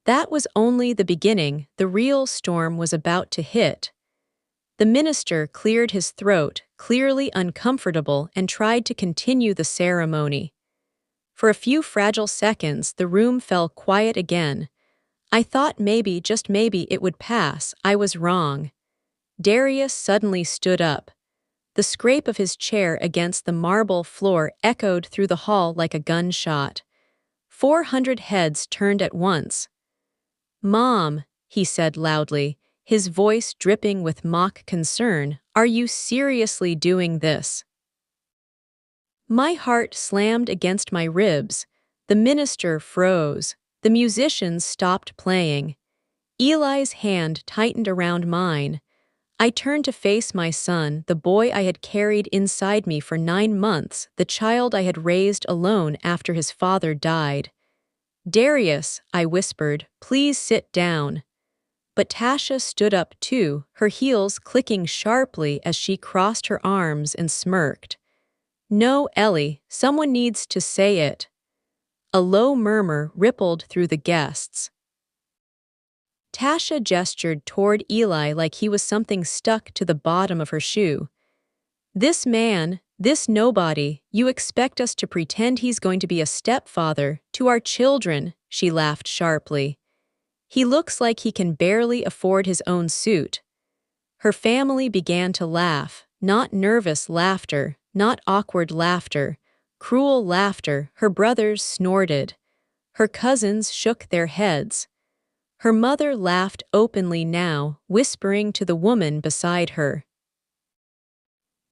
That was only the beginning. The real storm was about to hit. The minister cleared his throat, clearly uncomfortable, and tried to continue the ceremony. For a few fragile seconds, the room fell quiet again. I thought maybe, just maybe, it would pass. I was wrong. Darius suddenly stood up. The scrape of his chair against the marble floor echoed through the hall like a gunshot. 400 heads turned at once. "Mom," he said loudly, his voice dripping with mock concern, "are you seriously doing this?" My heart slammed against my ribs. The minister froze. The musicians stopped playing. Eli's hand tightened around mine. I turned to face my son, the boy I had carried inside me for 9 months, the child I had raised alone after his father died. "Darius," I whispered, "please sit down." But Tasha stood up too, her heels clicking sharply as she crossed her arms and smirked. "No, Ellie, someone needs to say it." A low murmur rippled through the guests. Tasha gestured toward Eli like he was something stuck to the bottom of her shoe. "This man, this nobody, you expect us to pretend he's going to be a stepfather to our children," she laughed sharply. "He looks like he can barely afford his own suit." Her family began to laugh, not nervous laughter, not awkward laughter, cruel laughter. Her brothers snorted. Her cousins shook their heads. Her mother laughed openly now, whispering to the woman beside her.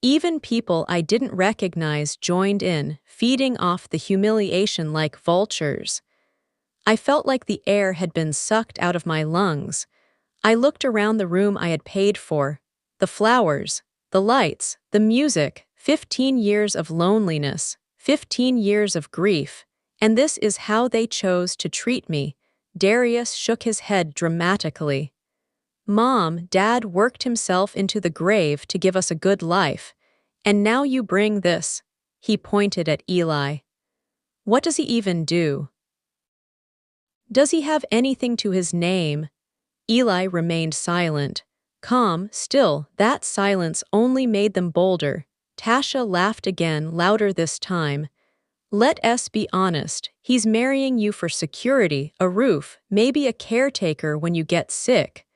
Even people I didn't recognize joined in, feeding off the humiliation like vultures. I felt like the air had been sucked out of my lungs. I looked around the room I had paid for. The flowers, the lights, the music, 15 years of loneliness, 15 years of grief, and this is how they chose to treat me. Darius shook his head dramatically. "Mom, Dad worked himself into the grave to give us a good life. And now you bring this." He pointed at Eli. "What does he even do? Does he have anything to his name?" Eli remained silent. Calm, still, that silence only made them bolder. Tasha laughed again, louder this time. "Let us be honest, he's marrying you for security, a roof, maybe a caretaker when you get sick."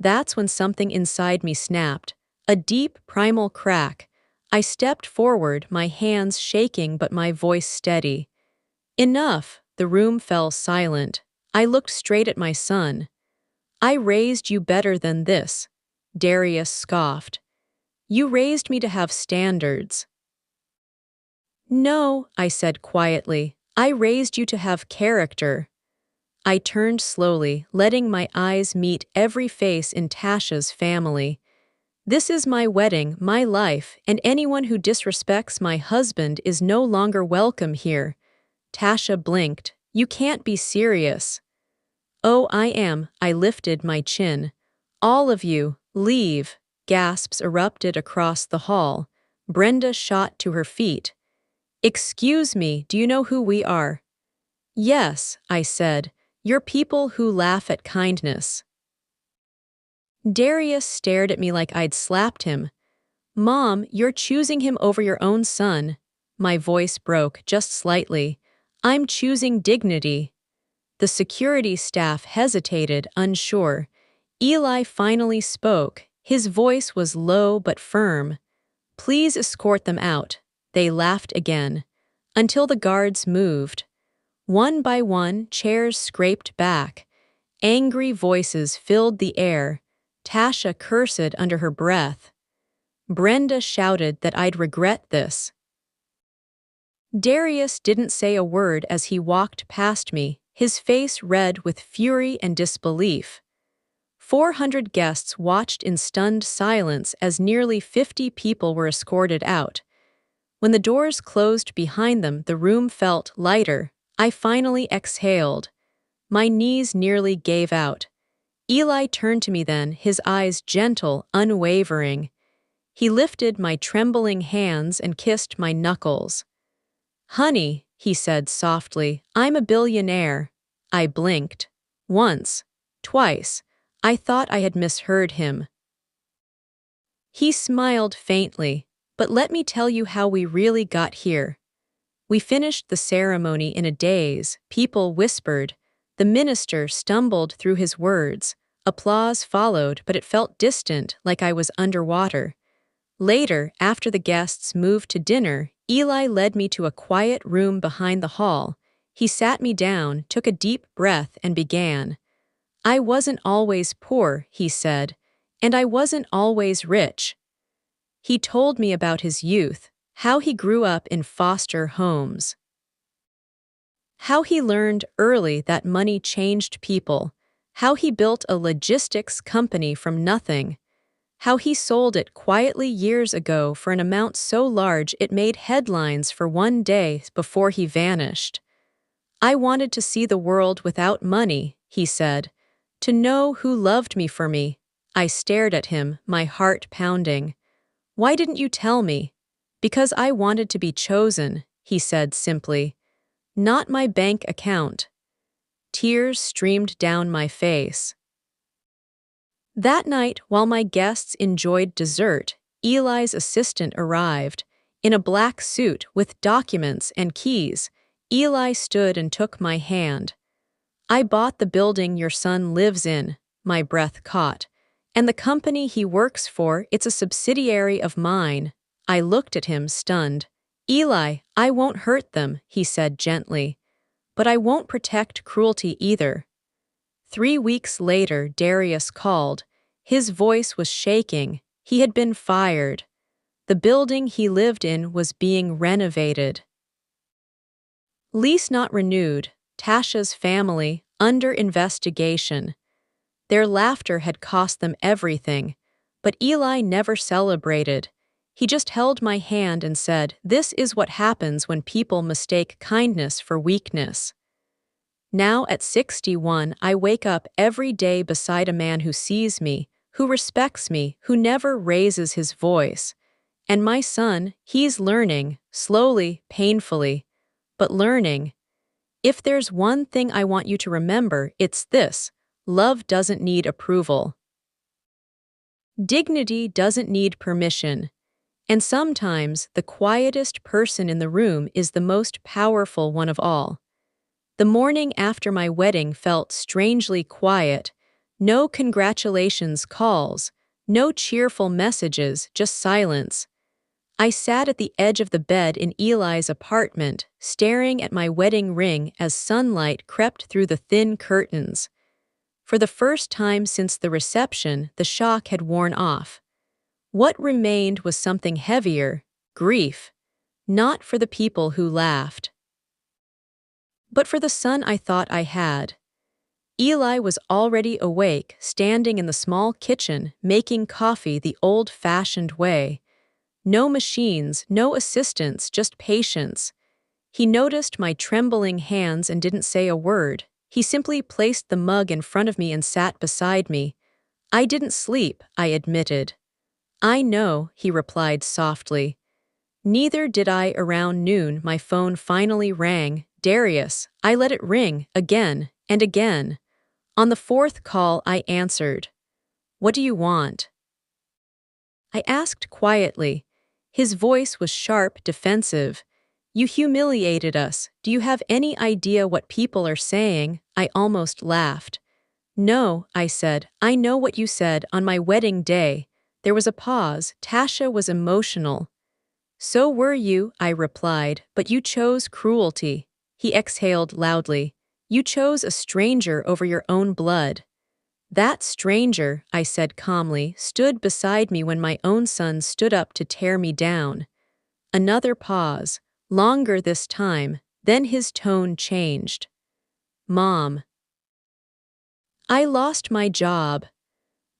That's when something inside me snapped. A deep, primal crack. I stepped forward, my hands shaking but my voice steady. "Enough." The room fell silent. I looked straight at my son. "I raised you better than this." Darius scoffed. "You raised me to have standards." "No," I said quietly. "I raised you to have character." I turned slowly, letting my eyes meet every face in Tasha's family. "This is my wedding, my life, and anyone who disrespects my husband is no longer welcome here." Tasha blinked. "You can't be serious." "Oh, I am." I lifted my chin. "All of you, leave." Gasps erupted across the hall. Brenda shot to her feet. "Excuse me, do you know who we are?" "Yes," I said. "You're people who laugh at kindness." Darius stared at me like I'd slapped him. "Mom, you're choosing him over your own son." My voice broke, just slightly. "I'm choosing dignity." The security staff hesitated, unsure. Eli finally spoke. His voice was low but firm. "Please escort them out." They laughed again. Until the guards moved. One by one, chairs scraped back. Angry voices filled the air. Tasha cursed under her breath. Brenda shouted that I'd regret this. Darius didn't say a word as he walked past me, his face red with fury and disbelief. 400 guests watched in stunned silence as nearly 50 people were escorted out. When the doors closed behind them, the room felt lighter. I finally exhaled. My knees nearly gave out. Eli turned to me then, his eyes gentle, unwavering. He lifted my trembling hands and kissed my knuckles. "Honey," he said softly, "I'm a billionaire." I blinked. Once, twice, I thought I had misheard him. He smiled faintly, but let me tell you how we really got here. We finished the ceremony in a daze, people whispered. The minister stumbled through his words. Applause followed, but it felt distant, like I was underwater. Later, after the guests moved to dinner, Eli led me to a quiet room behind the hall. He sat me down, took a deep breath, and began. I wasn't always poor, he said, and I wasn't always rich. He told me about his youth, how he grew up in foster homes, how he learned early that money changed people, how he built a logistics company from nothing, how he sold it quietly years ago for an amount so large it made headlines for one day before he vanished. I wanted to see the world without money, he said, to know who loved me for me. I stared at him, my heart pounding. Why didn't you tell me? Because I wanted to be chosen, he said simply. Not my bank account. Tears streamed down my face. That night, while my guests enjoyed dessert, Eli's assistant arrived. In a black suit with documents and keys, Eli stood and took my hand. I bought the building your son lives in, my breath caught. And the company he works for, it's a subsidiary of mine. I looked at him, stunned. Eli, I won't hurt them, he said gently. But I won't protect cruelty either. 3 weeks later, Darius called. His voice was shaking. He had been fired. The building he lived in was being renovated. Lease not renewed. Tasha's family, under investigation. Their laughter had cost them everything, but Eli never celebrated. He just held my hand and said, "This is what happens when people mistake kindness for weakness." Now at 61, I wake up every day beside a man who sees me, who respects me, who never raises his voice. And my son, he's learning, slowly, painfully, but learning. If there's one thing I want you to remember, it's this: love doesn't need approval. Dignity doesn't need permission. And sometimes the quietest person in the room is the most powerful one of all. The morning after my wedding felt strangely quiet. No congratulations calls, no cheerful messages, just silence. I sat at the edge of the bed in Eli's apartment, staring at my wedding ring as sunlight crept through the thin curtains. For the first time since the reception, the shock had worn off. What remained was something heavier: grief. Not for the people who laughed, but for the son I thought I had. Eli was already awake, standing in the small kitchen, making coffee the old-fashioned way. No machines, no assistants, just patience. He noticed my trembling hands and didn't say a word. He simply placed the mug in front of me and sat beside me. I didn't sleep, I admitted. I know, he replied softly. Neither did I. Around noon, my phone finally rang. Darius. I let it ring, again and again. On the fourth call, I answered. What do you want? I asked quietly. His voice was sharp, defensive. You humiliated us. Do you have any idea what people are saying? I almost laughed. No, I said. I know what you said on my wedding day. There was a pause. Tasha was emotional. So were you, I replied, but you chose cruelty. He exhaled loudly. You chose a stranger over your own blood. That stranger, I said calmly, stood beside me when my own son stood up to tear me down. Another pause, longer this time, then his tone changed. Mom. I lost my job.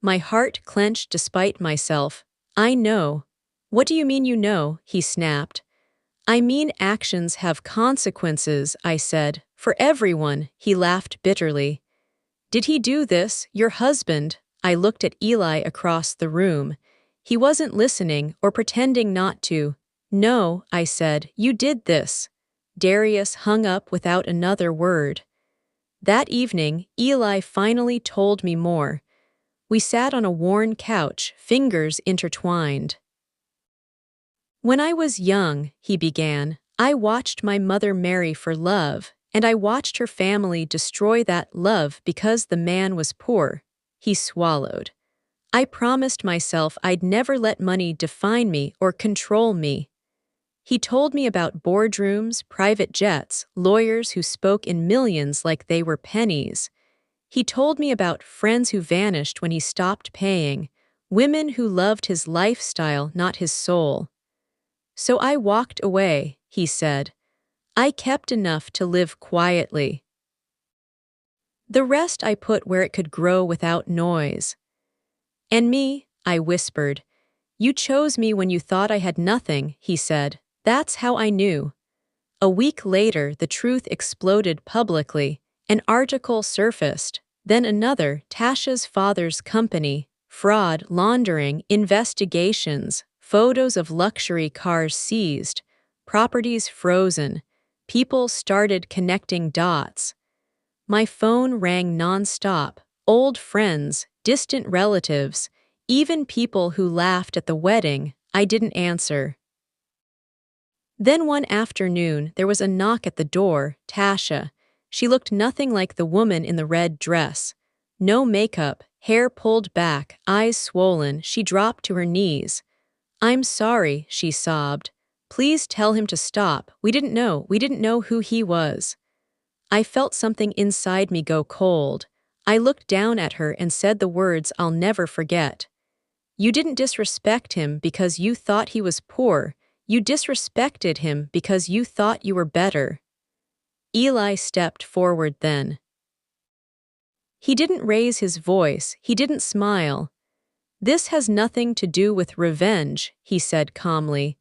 My heart clenched despite myself. I know. What do you mean you know? He snapped. I mean actions have consequences, I said. For everyone, he laughed bitterly. Did he do this, your husband? I looked at Eli across the room. He wasn't listening or pretending not to. No, I said, you did this. Darius hung up without another word. That evening, Eli finally told me more. We sat on a worn couch, fingers intertwined. When I was young, he began, I watched my mother marry for love, and I watched her family destroy that love because the man was poor. He swallowed. I promised myself I'd never let money define me or control me. He told me about boardrooms, private jets, lawyers who spoke in millions like they were pennies. He told me about friends who vanished when he stopped paying, women who loved his lifestyle, not his soul. So I walked away, he said. I kept enough to live quietly. The rest I put where it could grow without noise. And me, I whispered. You chose me when you thought I had nothing, he said. That's how I knew. A week later, the truth exploded publicly. An article surfaced, then another, Tasha's father's company, fraud, laundering, investigations, photos of luxury cars seized, properties frozen. People started connecting dots. My phone rang nonstop, old friends, distant relatives, even people who laughed at the wedding. I didn't answer. Then one afternoon, there was a knock at the door. Tasha. She looked nothing like the woman in the red dress. No makeup, hair pulled back, eyes swollen. She dropped to her knees. I'm sorry, she sobbed. Please tell him to stop. We didn't know who he was. I felt something inside me go cold. I looked down at her and said the words I'll never forget. You didn't disrespect him because you thought he was poor. You disrespected him because you thought you were better. Eli stepped forward then. He didn't raise his voice, he didn't smile. This has nothing to do with revenge, he said calmly.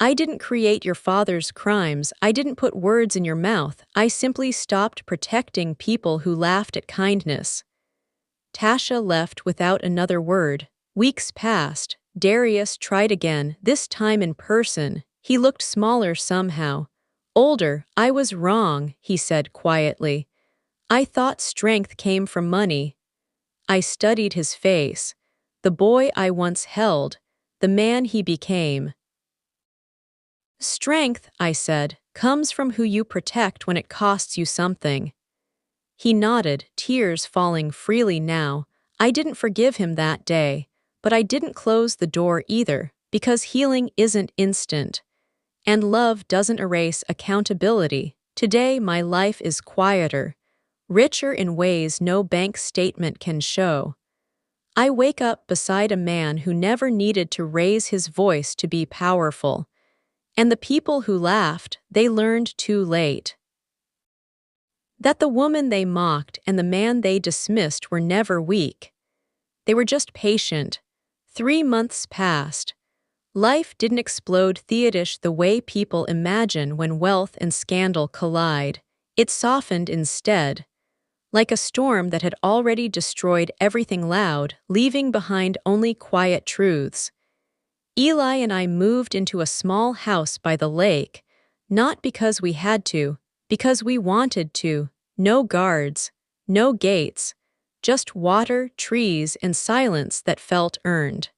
I didn't create your father's crimes, I didn't put words in your mouth, I simply stopped protecting people who laughed at kindness. Tasha left without another word. Weeks passed. Darius tried again, this time in person. He looked smaller somehow. Older. I was wrong, he said quietly. I thought strength came from money. I studied his face. The boy I once held. The man he became. Strength, I said, comes from who you protect when it costs you something. He nodded, tears falling freely now. I didn't forgive him that day. But I didn't close the door either, because healing isn't instant. And love doesn't erase accountability. Today my life is quieter, richer in ways no bank statement can show. I wake up beside a man who never needed to raise his voice to be powerful. And the people who laughed, they learned too late. That the woman they mocked and the man they dismissed were never weak. They were just patient. 3 months passed. Life didn't explode theatish the way people imagine when wealth and scandal collide. It softened instead. Like a storm that had already destroyed everything loud, leaving behind only quiet truths. Eli and I moved into a small house by the lake, not because we had to, because we wanted to. No guards, no gates. Just water, trees, and silence that felt earned.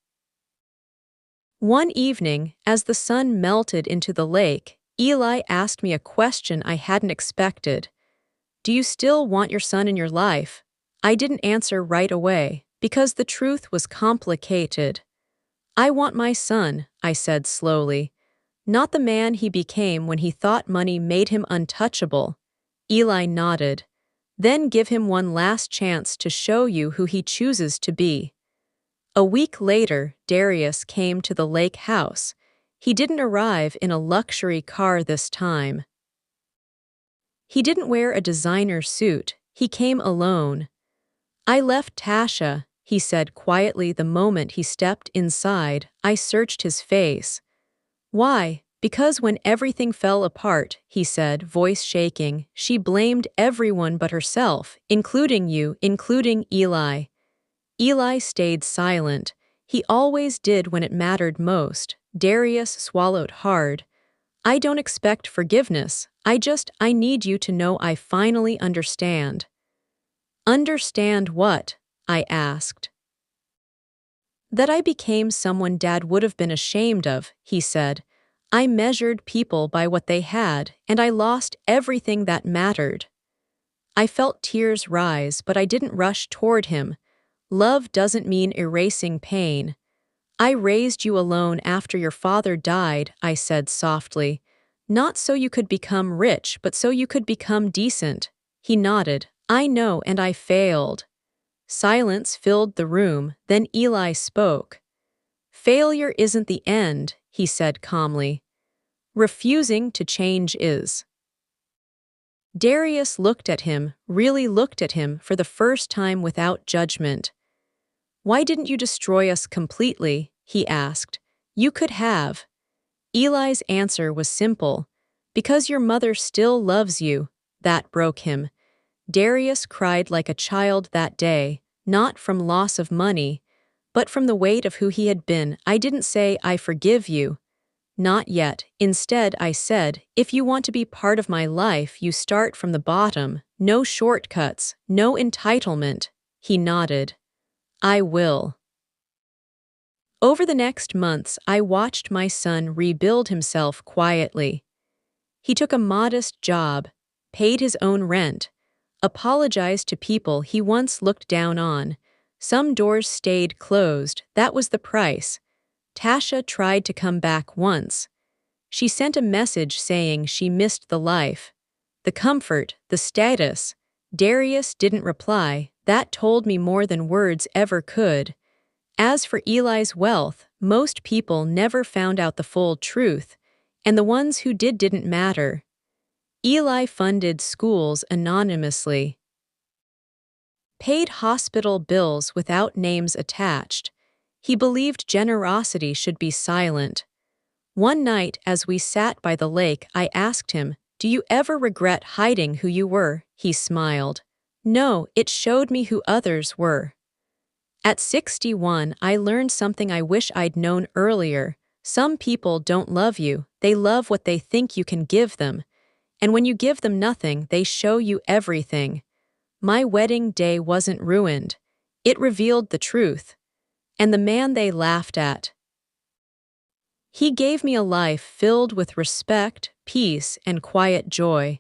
One evening, as the sun melted into the lake, Eli asked me a question I hadn't expected. Do you still want your son in your life? I didn't answer right away, because the truth was complicated. I want my son, I said slowly. Not the man he became when he thought money made him untouchable. Eli nodded. Then give him one last chance to show you who he chooses to be. A week later, Darius came to the lake house. He didn't arrive in a luxury car this time. He didn't wear a designer suit. He came alone. I left Tasha, he said quietly the moment he stepped inside. I searched his face. Why? Because when everything fell apart, he said, voice shaking, she blamed everyone but herself, including you, including Eli. Eli stayed silent. He always did when it mattered most. Darius swallowed hard. I don't expect forgiveness. I need you to know I finally understand. Understand what? I asked. That I became someone Dad would have been ashamed of, he said. I measured people by what they had, and I lost everything that mattered. I felt tears rise, but I didn't rush toward him. Love doesn't mean erasing pain. I raised you alone after your father died, I said softly. Not so you could become rich, but so you could become decent. He nodded. I know, and I failed. Silence filled the room, then Eli spoke. Failure isn't the end, he said calmly. Refusing to change is. Darius looked at him, really looked at him for the first time without judgment. Why didn't you destroy us completely? He asked. You could have. Eli's answer was simple. Because your mother still loves you. That broke him. Darius cried like a child that day, not from loss of money, but from the weight of who he had been. I didn't say, I forgive you. Not yet. Instead, I said, if you want to be part of my life, you start from the bottom. No shortcuts, no entitlement. He nodded. I will. Over the next months, I watched my son rebuild himself quietly. He took a modest job, paid his own rent, apologized to people he once looked down on. Some doors stayed closed, that was the price. Tasha tried to come back once. She sent a message saying she missed the life, the comfort, the status. Darius didn't reply. That told me more than words ever could. As for Eli's wealth, most people never found out the full truth, and the ones who didn't matter. Eli funded schools anonymously, paid hospital bills without names attached. He believed generosity should be silent. One night, as we sat by the lake, I asked him, do you ever regret hiding who you were? He smiled. No, it showed me who others were. At 61, I learned something I wish I'd known earlier. Some people don't love you, they love what they think you can give them. And when you give them nothing, they show you everything. My wedding day wasn't ruined. It revealed the truth. And the man they laughed at. He gave me a life filled with respect, peace, and quiet joy.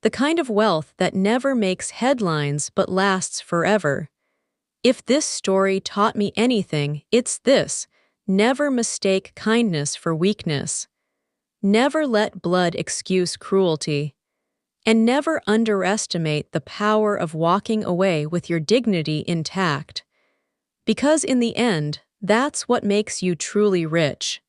The kind of wealth that never makes headlines but lasts forever. If this story taught me anything, it's this: never mistake kindness for weakness. Never let blood excuse cruelty. And never underestimate the power of walking away with your dignity intact. Because in the end, that's what makes you truly rich.